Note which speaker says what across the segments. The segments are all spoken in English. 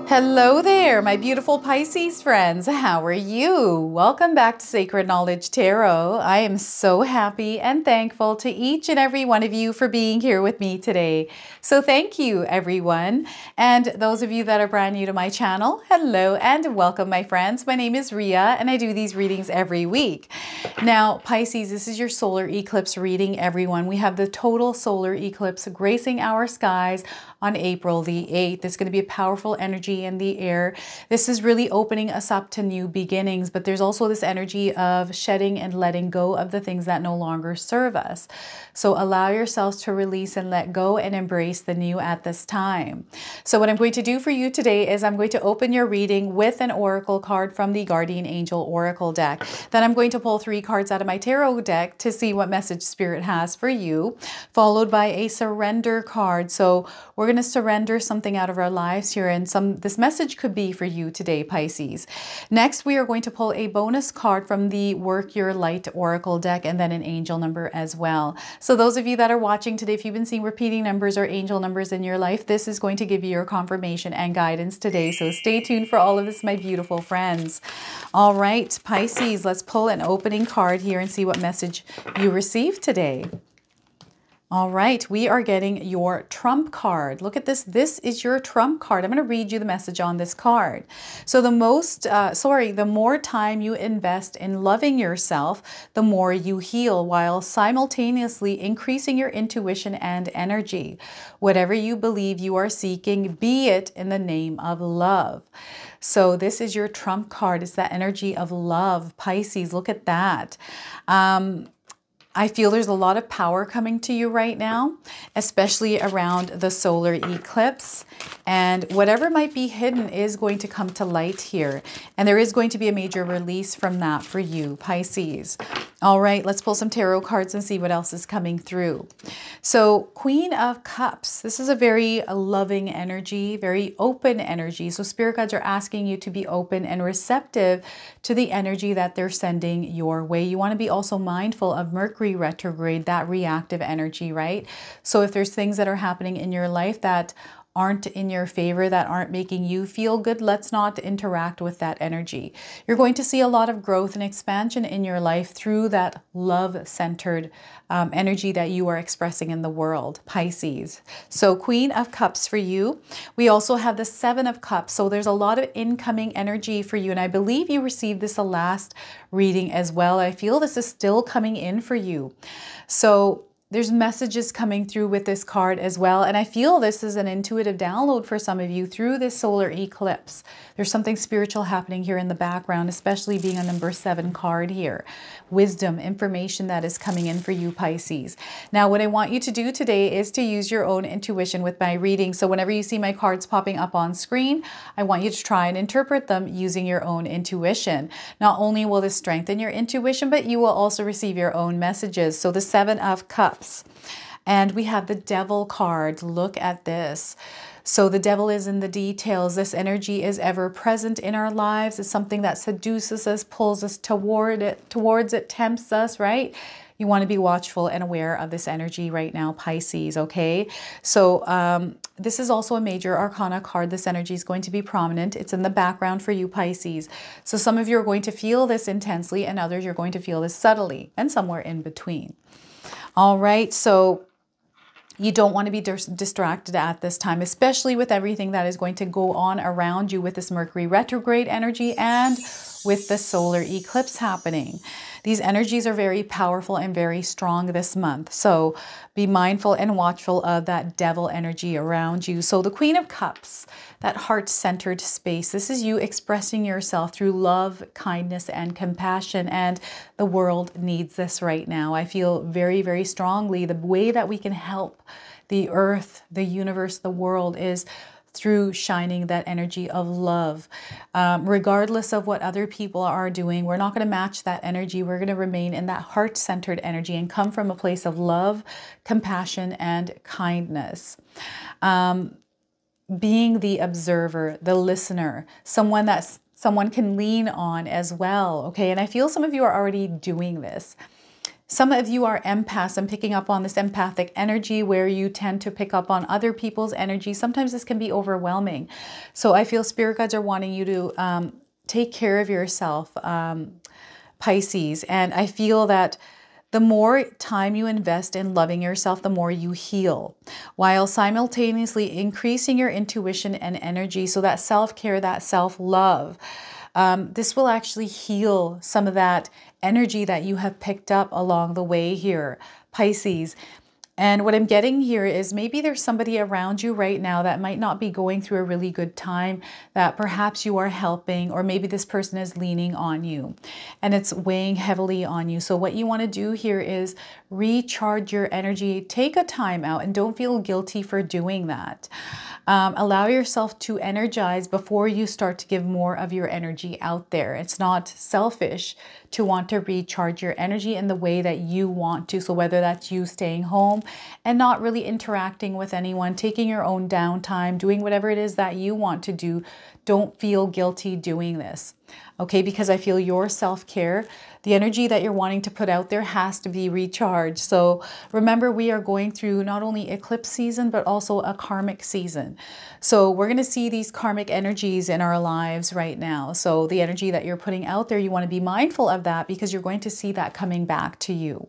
Speaker 1: Hello there, my beautiful Pisces friends. How are you? Welcome back to Sacred Knowledge Tarot. I am so happy and thankful to each and every one of you for being here with me today. So thank you, everyone. And those of you that are brand new to my channel, hello and welcome, my friends. My name is Ria and I do these readings every week. Now, Pisces, this is your solar eclipse reading, everyone. We have the total solar eclipse gracing our skies on April the 8th. It's going to be a powerful energy in the air. This is really opening us up to new beginnings, but there's also this energy of shedding and letting go of the things that no longer serve us. So allow yourselves to release and let go and embrace the new at this time. So what I'm going to do for you today is I'm going to open your reading with an oracle card from the Guardian Angel Oracle deck. Then I'm going to pull 3 cards out of my tarot deck to see what message Spirit has for you, followed by a surrender card. So we're going to surrender something out of our lives here, and this message could be for you today, Pisces. Next, we are going to pull a bonus card from the Work Your Light Oracle deck and then an angel number as well. So those of you that are watching today, if you've been seeing repeating numbers or angel numbers in your life, this is going to give you your confirmation and guidance today. So stay tuned for all of this, my beautiful friends. All right, Pisces, let's pull an opening card here and see what message you receive today. All right, we are getting your trump card. Look at this. This is your trump card. I'm going to read you the message on this card. So the more time you invest in loving yourself, the more you heal, while simultaneously increasing your intuition and energy. Whatever you believe you are seeking, be it in the name of love. So this is your trump card. It's that energy of love, Pisces. Look at that. I feel there's a lot of power coming to you right now, especially around the solar eclipse. And whatever might be hidden is going to come to light here. And there is going to be a major release from that for you, Pisces. All right, let's pull some tarot cards and see what else is coming through. So Queen of Cups, this is a very loving energy, very open energy. So Spirit guides are asking you to be open and receptive to the energy that they're sending your way. You want to be also mindful of Mercury retrograde, that reactive energy, right? So if there's things that are happening in your life that aren't in your favor, that aren't making you feel good, let's not interact with that energy. You're going to see a lot of growth and expansion in your life through that love-centered energy that you are expressing in the world, Pisces. So Queen of Cups for you. We also have the 7 of Cups. So there's a lot of incoming energy for you. And I believe you received this the last reading as well. I feel this is still coming in for you. So there's messages coming through with this card as well. And I feel this is an intuitive download for some of you through this solar eclipse. There's something spiritual happening here in the background, especially being a number 7 card here. Wisdom, information that is coming in for you, Pisces. Now, what I want you to do today is to use your own intuition with my reading. So whenever you see my cards popping up on screen, I want you to try and interpret them using your own intuition. Not only will this strengthen your intuition, but you will also receive your own messages. So the 7 of Cups. And we have the Devil card. Look at this. So the devil is in the details. This energy is ever present in our lives. It's something that seduces us, pulls us towards it, tempts us, right? You want to be watchful and aware of this energy right now, Pisces, okay? So this is also a major arcana card. This energy is going to be prominent. It's in the background for you, Pisces. So some of you are going to feel this intensely and others you're going to feel this subtly and somewhere in between. All right, so you don't want to be distracted at this time, especially with everything that is going to go on around you with this Mercury retrograde energy and with the solar eclipse happening. These energies are very powerful and very strong this month. So be mindful and watchful of that devil energy around you. So the Queen of Cups, that heart-centered space, this is you expressing yourself through love, kindness, and compassion. And the world needs this right now. I feel very, very strongly the way that we can help the earth, the universe, the world is through shining that energy of love. Regardless of what other people are doing, we're not going to match that energy. We're going to remain in that heart-centered energy and come from a place of love, compassion, and kindness. Being the observer, the listener, someone that someone can lean on as well. Okay, and I feel some of you are already doing this. Some of you are empaths. I'm picking up on this empathic energy where you tend to pick up on other people's energy. Sometimes this can be overwhelming. So I feel spirit guides are wanting you to take care of yourself, Pisces. And I feel that the more time you invest in loving yourself, the more you heal, while simultaneously increasing your intuition and energy. So that self-care, that self-love, this will actually heal some of that energy that you have picked up along the way here, Pisces. And what I'm getting here is maybe there's somebody around you right now that might not be going through a really good time, that perhaps you are helping, or maybe this person is leaning on you and it's weighing heavily on you. So what you want to do here is recharge your energy, take a time out, and don't feel guilty for doing that. Allow yourself to energize before you start to give more of your energy out there. It's not selfish to want to recharge your energy in the way that you want to. So whether that's you staying home and not really interacting with anyone, taking your own downtime, doing whatever it is that you want to do, don't feel guilty doing this. Okay, because I feel your self-care, the energy that you're wanting to put out there has to be recharged. So remember, we are going through not only eclipse season, but also a karmic season. So we're going to see these karmic energies in our lives right now. So the energy that you're putting out there, you want to be mindful of that because you're going to see that coming back to you.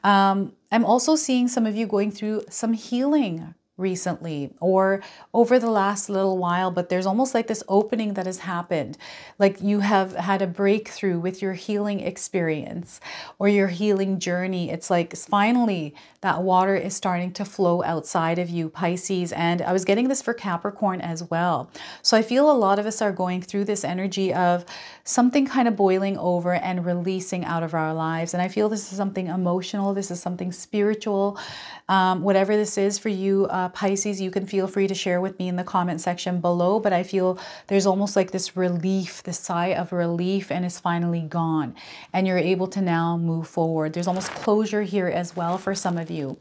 Speaker 1: I'm also seeing some of you going through some healing recently or over the last little while, but there's almost like this opening that has happened. Like you have had a breakthrough with your healing experience or your healing journey. It's like finally that water is starting to flow outside of you, Pisces. And I was getting this for Capricorn as well. So I feel a lot of us are going through this energy of something kind of boiling over and releasing out of our lives. And I feel this is something emotional. This is something spiritual. Whatever this is for you, Pisces, you can feel free to share with me in the comment section below. But I feel there's almost like this relief, this sigh of relief, and it's finally gone. And you're able to now move forward. There's almost closure here as well for some of you.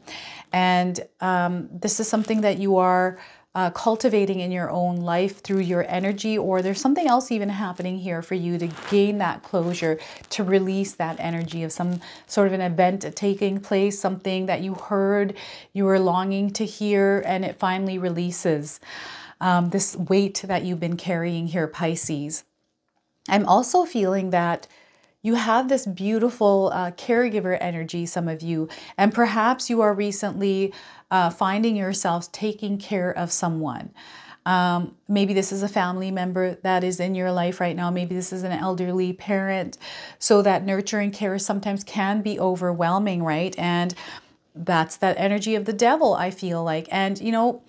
Speaker 1: And this is something that you are cultivating in your own life through your energy, or there's something else even happening here for you to gain that closure, to release that energy of some sort of an event taking place, something that you heard, you were longing to hear, and it finally releases this weight that you've been carrying here, Pisces. I'm also feeling that you have this beautiful caregiver energy, some of you, and perhaps you are recently finding yourselves taking care of someone. Maybe this is a family member that is in your life right now. Maybe this is an elderly parent. So that nurturing care sometimes can be overwhelming, right? And that's that energy of the devil, I feel like. And, you know,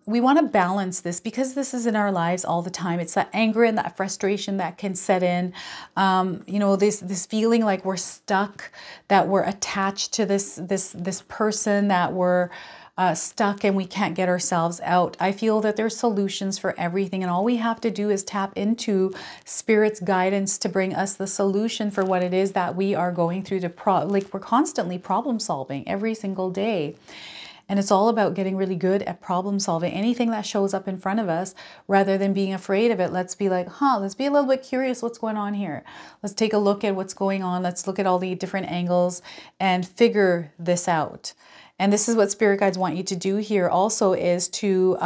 Speaker 1: we want to balance this because this is in our lives all the time. It's that anger and that frustration that can set in. You know, this feeling like we're stuck, that we're attached to this person, that we're stuck and we can't get ourselves out. I feel that there's solutions for everything, and all we have to do is tap into Spirit's guidance to bring us the solution for what it is that we are going through. Like we're constantly problem solving every single day. And it's all about getting really good at problem solving. Anything that shows up in front of us, rather than being afraid of it, let's be like, let's be a little bit curious what's going on here. Let's take a look at what's going on. Let's look at all the different angles and figure this out. And this is what spirit guides want you to do here also, is to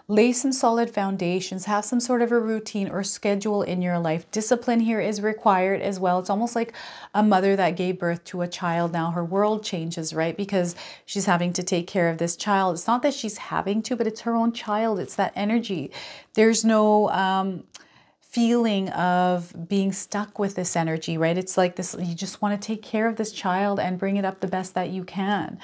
Speaker 1: lay some solid foundations, have some sort of a routine or schedule in your life. Discipline here is required as well. It's almost like a mother that gave birth to a child. Now her world changes, right? Because she's having to take care of this child. It's not that she's having to, but it's her own child. It's that energy. There's no feeling of being stuck with this energy, right? It's like this, you just want to take care of this child and bring it up the best that you can.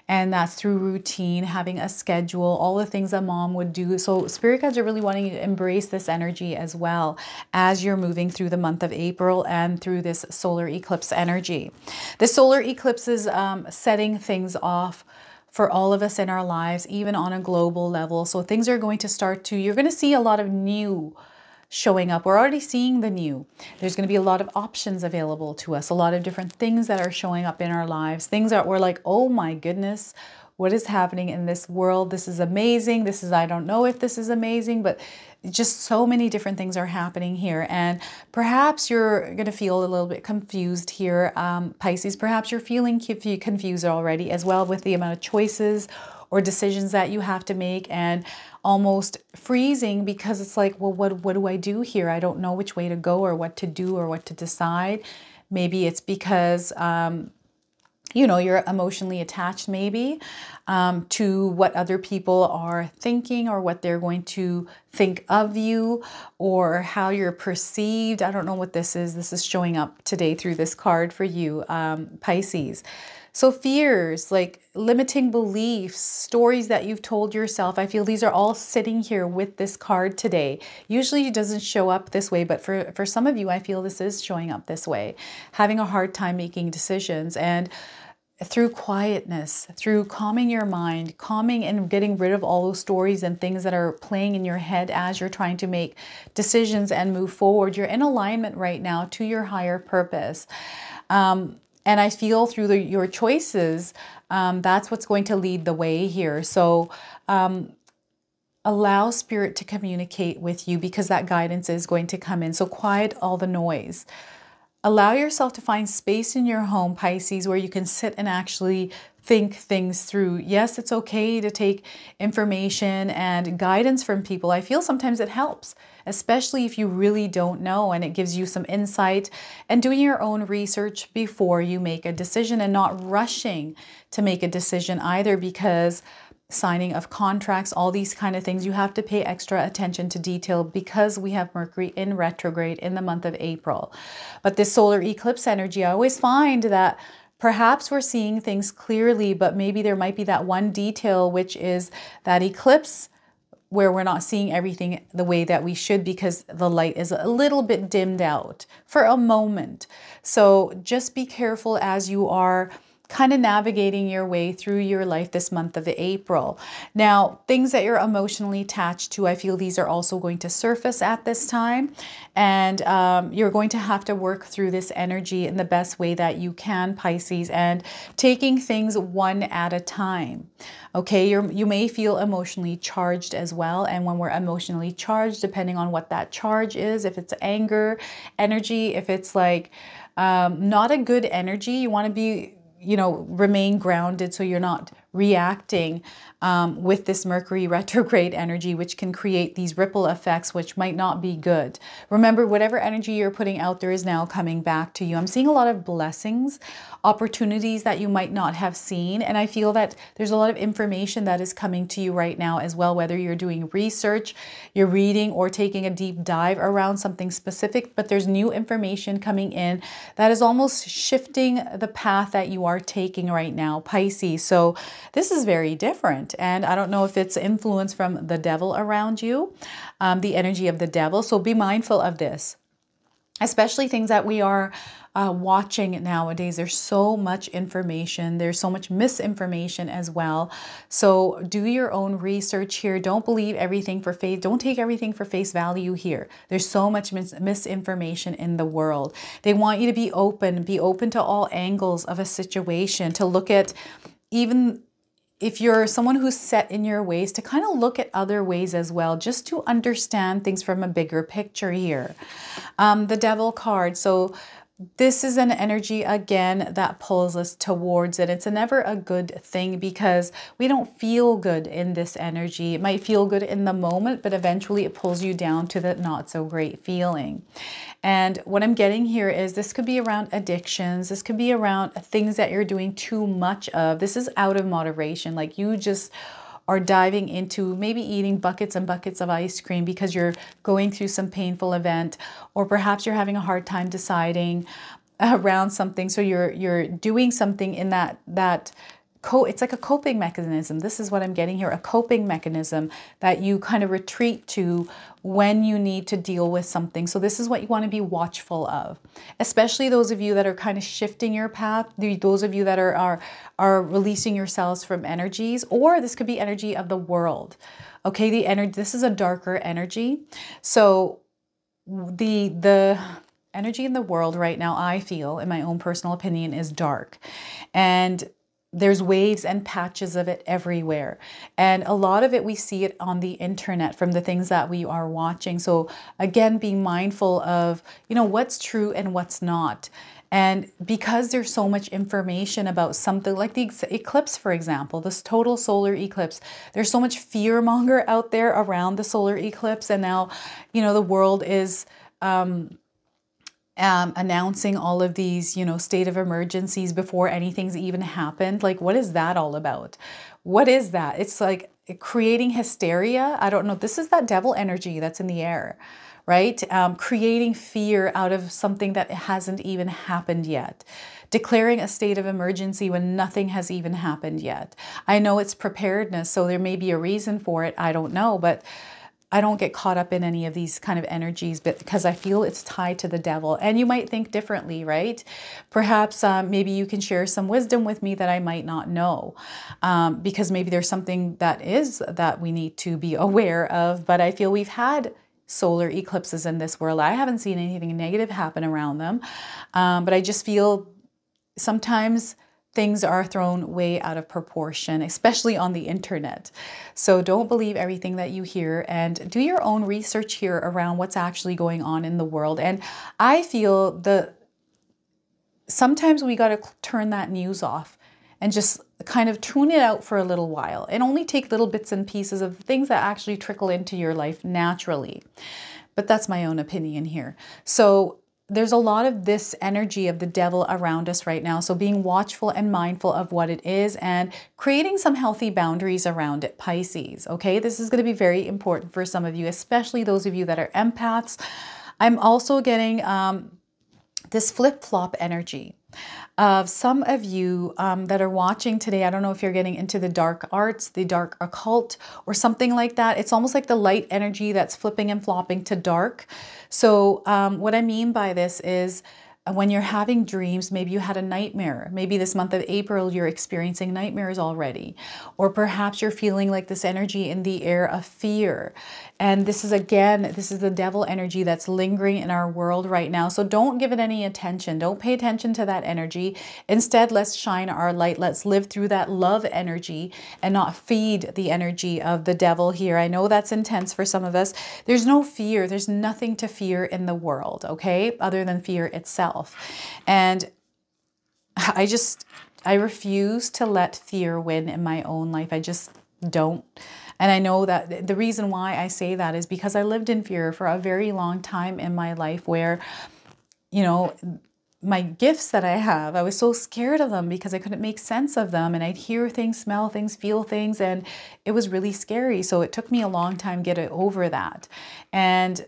Speaker 1: And that's through routine, having a schedule, all the things a mom would do. So spirit guides are really wanting you to embrace this energy as well as you're moving through the month of April and through this solar eclipse energy. The solar eclipse is setting things off for all of us in our lives, even on a global level. So things are going to start to, you're going to see a lot of new showing up. We're already seeing the new. There's going to be a lot of options available to us, a lot of different things that are showing up in our lives, things that we're like, oh my goodness, what is happening in this world? This is amazing. This is, I don't know if this is amazing, but just so many different things are happening here. And perhaps you're going to feel a little bit confused here, Pisces. Perhaps you're feeling confused already as well with the amount of choices or decisions that you have to make, and almost freezing because it's like, well, what do I do here? I don't know which way to go or what to do or what to decide. Maybe it's because you know, you're emotionally attached maybe to what other people are thinking or what they're going to think of you or how you're perceived. I don't know what this is. This is showing up today through this card for you, Pisces. So fears, like limiting beliefs, stories that you've told yourself, I feel these are all sitting here with this card today. Usually it doesn't show up this way, but for some of you, I feel this is showing up this way. Having a hard time making decisions, and through quietness, through calming your mind, calming and getting rid of all those stories and things that are playing in your head as you're trying to make decisions and move forward. You're in alignment right now to your higher purpose. And I feel through your choices, that's what's going to lead the way here. So allow Spirit to communicate with you because that guidance is going to come in. So quiet all the noise. Allow yourself to find space in your home, Pisces, where you can sit and actually think things through. Yes, it's okay to take information and guidance from people. I feel sometimes it helps, especially if you really don't know, and it gives you some insight, and doing your own research before you make a decision, and not rushing to make a decision either, because signing of contracts, all these kind of things, you have to pay extra attention to detail because we have Mercury in retrograde in the month of April. But this solar eclipse energy, I always find that perhaps we're seeing things clearly, but maybe there might be that one detail, which is that eclipse where we're not seeing everything the way that we should because the light is a little bit dimmed out for a moment. So just be careful as you are kind of navigating your way through your life this month of April. Now, things that you're emotionally attached to, I feel these are also going to surface at this time. And you're going to have to work through this energy in the best way that you can, Pisces, and taking things one at a time. Okay, you may feel emotionally charged as well. And when we're emotionally charged, depending on what that charge is, if it's anger energy, if it's like not a good energy, you want to be, you know, remain grounded so you're not reacting with this Mercury retrograde energy, which can create these ripple effects, which might not be good. Remember, whatever energy you're putting out there is now coming back to you. I'm seeing a lot of blessings, opportunities that you might not have seen. And I feel that there's a lot of information that is coming to you right now as well, whether you're doing research, you're reading, or taking a deep dive around something specific, but there's new information coming in that is almost shifting the path that you are taking right now, Pisces. So this is very different. And I don't know if it's influence from the devil around you, the energy of the devil. So be mindful of this, especially things that we are watching nowadays. There's so much information. There's so much misinformation as well. So do your own research here. Don't believe everything for face. Don't take everything for face value here. There's so much misinformation in the world. They want you to be open to all angles of a situation, to look at, even if you're someone who's set in your ways, to kind of look at other ways as well, just to understand things from a bigger picture here. The Devil card. So this is an energy, again, that pulls us towards it. It's never a good thing because we don't feel good in this energy. It might feel good in the moment, but eventually it pulls you down to the not so great feeling. And what I'm getting here is this could be around addictions. This could be around things that you're doing too much of. This is out of moderation. Like you just are diving into maybe eating buckets and buckets of ice cream because you're going through some painful event, or perhaps you're having a hard time deciding around something. So you're doing something in that it's like a coping mechanism. This is what I'm getting here, a coping mechanism that you kind of retreat to when you need to deal with something. So this is what you want to be watchful of, especially those of you that are kind of shifting your path, those of you that are releasing yourselves from energies, or this could be energy of the world. Okay, the energy, this is a darker energy. So the energy in the world right now, I feel, in my own personal opinion, is dark. And there's waves and patches of it everywhere. And a lot of it, we see it on the internet from the things that we are watching. So again, being mindful of, what's true and what's not. And because there's so much information about something like the eclipse, for example, this total solar eclipse, there's so much fear monger out there around the solar eclipse. And now, the world is announcing all of these, state of emergencies before anything's even happened. Like, what is that all about? What is that? It's like creating hysteria. I don't know. This is that devil energy that's in the air, right? Creating fear out of something that hasn't even happened yet. Declaring a state of emergency when nothing has even happened yet. I know it's preparedness, so there may be a reason for it. I don't know, but I don't get caught up in any of these kind of energies, but because I feel it's tied to the devil. And you might think differently, right? Perhaps maybe you can share some wisdom with me that I might not know, because maybe there's something that we need to be aware of. But I feel we've had solar eclipses in this world. I haven't seen anything negative happen around them, but I just feel sometimes things are thrown way out of proportion, especially on the internet. So don't believe everything that you hear, and do your own research here around what's actually going on in the world. And I feel sometimes we got to turn that news off and just kind of tune it out for a little while and only take little bits and pieces of things that actually trickle into your life naturally. But that's my own opinion here. So there's a lot of this energy of the devil around us right now. So being watchful and mindful of what it is and creating some healthy boundaries around it, Pisces. Okay, this is going to be very important for some of you, especially those of you that are empaths. I'm also getting this flip-flop energy of some of you that are watching today. I don't know if you're getting into the dark arts, the dark occult, or something like that. It's almost like the light energy that's flipping and flopping to dark. So what I mean by this is when you're having dreams, maybe you had a nightmare. Maybe this month of April, you're experiencing nightmares already. Or perhaps you're feeling like this energy in the air of fear. And this is the devil energy that's lingering in our world right now. So don't give it any attention. Don't pay attention to that energy. Instead, let's shine our light. Let's live through that love energy and not feed the energy of the devil here. I know that's intense for some of us. There's no fear. There's nothing to fear in the world, okay, other than fear itself. And I refuse to let fear win in my own life. I just don't. And I know that the reason why I say that is because I lived in fear for a very long time in my life where, my gifts that I have, I was so scared of them because I couldn't make sense of them. And I'd hear things, smell things, feel things, and it was really scary. So it took me a long time to get over that. And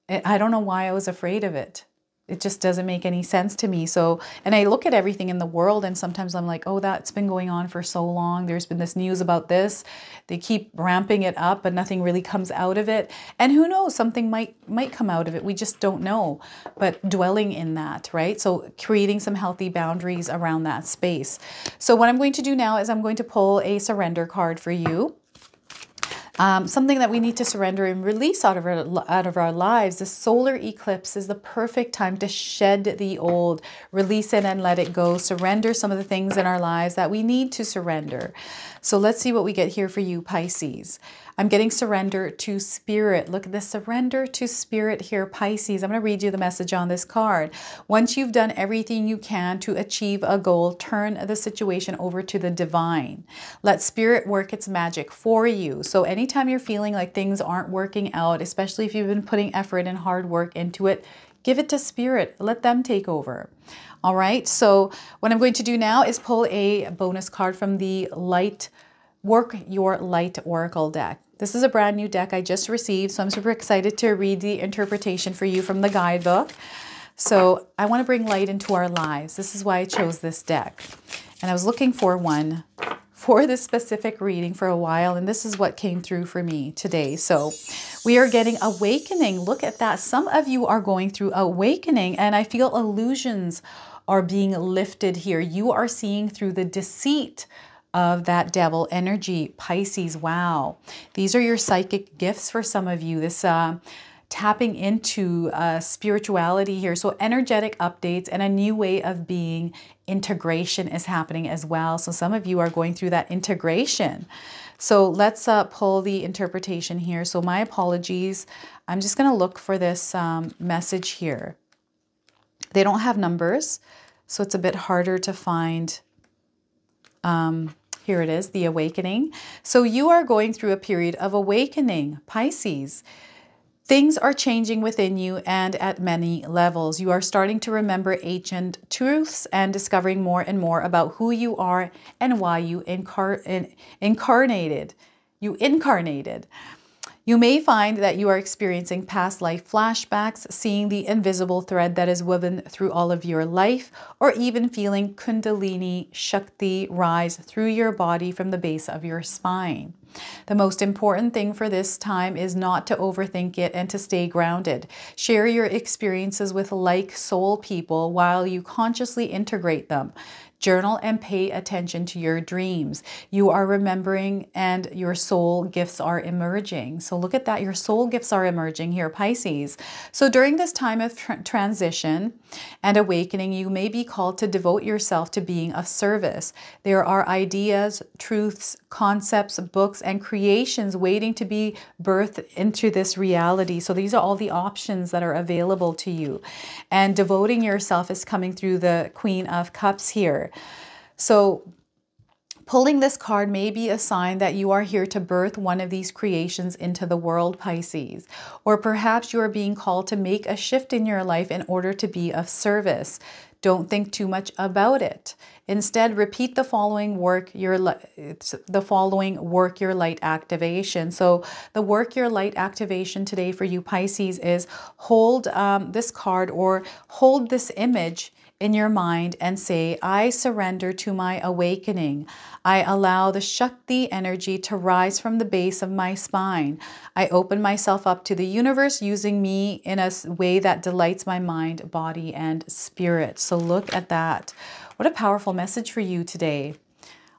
Speaker 1: I don't know why I was afraid of it. It just doesn't make any sense to me. So, and I look at everything in the world and sometimes I'm like, oh, that's been going on for so long. There's been this news about this. They keep ramping it up, but nothing really comes out of it. And who knows, something might come out of it. We just don't know. But dwelling in that, right? So creating some healthy boundaries around that space. So what I'm going to do now is I'm going to pull a surrender card for you. Something that we need to surrender and release out of our lives. The solar eclipse is the perfect time to shed the old, release it and let it go. Surrender some of the things in our lives that we need to surrender. So let's see what we get here for you, Pisces. I'm getting surrender to spirit. Look at this, surrender to spirit here, Pisces. I'm going to read you the message on this card. Once you've done everything you can to achieve a goal, turn the situation over to the divine. Let spirit work its magic for you. So anytime you're feeling like things aren't working out, especially if you've been putting effort and hard work into it, give it to spirit. Let them take over. All right. So what I'm going to do now is pull a bonus card from the Work Your Light Oracle deck. This is a brand new deck I just received, so I'm super excited to read the interpretation for you from the guidebook. So I want to bring light into our lives. This is why I chose this deck. And I was looking for one for this specific reading for a while, and this is what came through for me today. So we are getting awakening. Look at that. Some of you are going through awakening, and I feel illusions are being lifted here. You are seeing through the deceit of that devil energy, Pisces. Wow. These are your psychic gifts for some of you. This tapping into spirituality here. So energetic updates and a new way of being, integration is happening as well. So some of you are going through that integration. So let's pull the interpretation here. So my apologies. I'm just going to look for this message here. They don't have numbers, so it's a bit harder to find. Here it is, the awakening. So you are going through a period of awakening, Pisces. Things are changing within you and at many levels. You are starting to remember ancient truths and discovering more and more about who you are and why you incarnated. You may find that you are experiencing past life flashbacks, seeing the invisible thread that is woven through all of your life, or even feeling Kundalini Shakti rise through your body from the base of your spine. The most important thing for this time is not to overthink it and to stay grounded. Share your experiences with like soul people while you consciously integrate them. Journal and pay attention to your dreams. You are remembering and your soul gifts are emerging. So look at that. Your soul gifts are emerging here, Pisces. So during this time of transition and awakening, you may be called to devote yourself to being of service. There are ideas, truths, concepts, books, and creations waiting to be birthed into this reality. So these are all the options that are available to you. And devoting yourself is coming through the Queen of Cups here. So pulling this card may be a sign that you are here to birth one of these creations into the world, Pisces. Or perhaps you are being called to make a shift in your life in order to be of service. Don't think too much about it. Instead, repeat the following work your light activation. So the work your light activation today for you, Pisces, is hold this card or hold this image in your mind and say, I surrender to my awakening. I allow the Shakti energy to rise from the base of my spine. I open myself up to the universe using me in a way that delights my mind, body, and spirit. So look at that. What a powerful message for you today.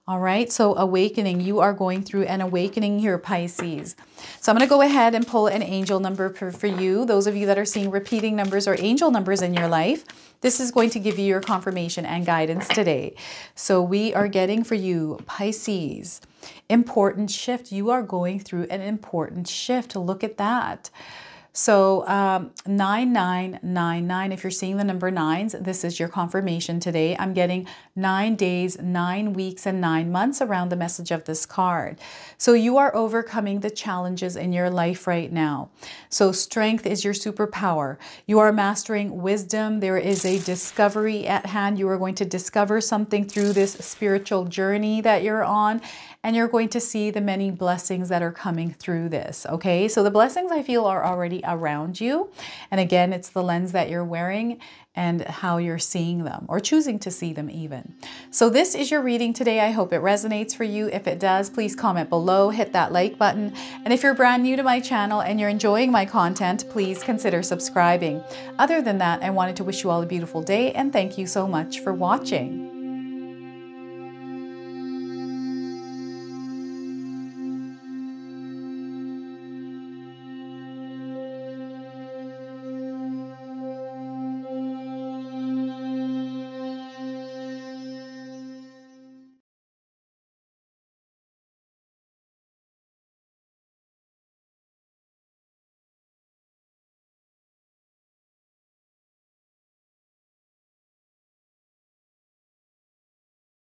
Speaker 1: All right, so awakening. You are going through an awakening here, Pisces. So I'm going to go ahead and pull an angel number for you. Those of you that are seeing repeating numbers or angel numbers in your life, this is going to give you your confirmation and guidance today. So we are getting for you, Pisces, important shift. You are going through an important shift. Look at that. So 9999, if you're seeing the number nines, this is your confirmation today. I'm getting 9 days, 9 weeks, and 9 months around the message of this card. So you are overcoming the challenges in your life right now. So strength is your superpower. You are mastering wisdom. There is a discovery at hand. You are going to discover something through this spiritual journey that you're on. And you're going to see the many blessings that are coming through this, okay? So the blessings I feel are already around you. And again, it's the lens that you're wearing and how you're seeing them or choosing to see them even. So this is your reading today. I hope it resonates for you. If it does, please comment below, hit that like button. And if you're brand new to my channel and you're enjoying my content, please consider subscribing. Other than that, I wanted to wish you all a beautiful day and thank you so much for watching.